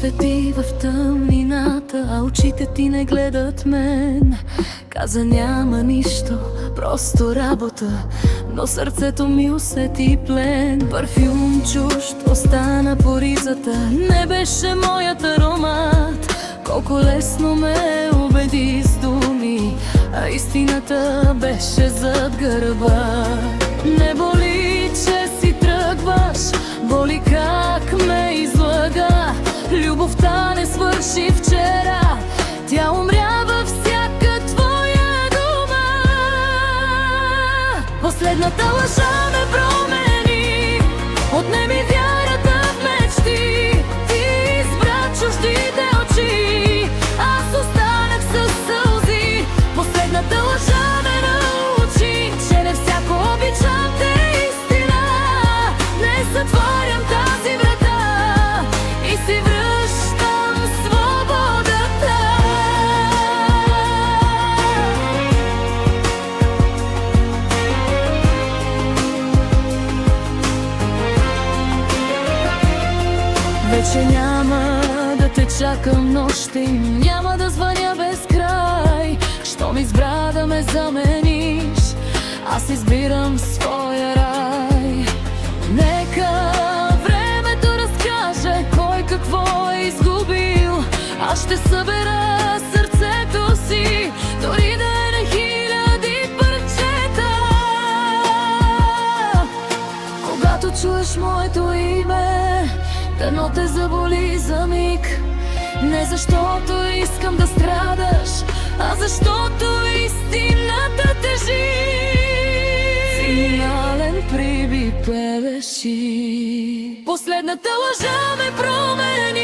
свети в тъмнината, а очите ти не гледат мен. Каза няма нищо, просто работа, но сърцето ми усети плен. Парфюм чужд остана по ризата, не беше моят аромат. Колко лесно ме убеди с думи, а истината беше зад гърба. Не боли, че си тръгваш, боли как ме излъга. Любовта не свърши вчера, тя умря във всяка твоя дума. Последната лъжа ме промени, отне ми вярата в мечти. Ти избра чуждите очи, аз останах със сълзи. Последната лъжа ме научи, че не всяко обичам те е истина. Не затварям тази врата и си връщам свободата. Вече няма да те чакам нощи, няма да звъня без край. Щом избра да ме замениш, аз избирам своя рай. Нека времето разкаже кой какво е изгубил. Аз ще събера сърцето си, дори да е на хиляди парчета. Когато чуеш моето име, дано те заболи за миг. Не защото искам да страдаш, а защото истината тежи. Финален прибит певеши. Последната лъжа ме промени,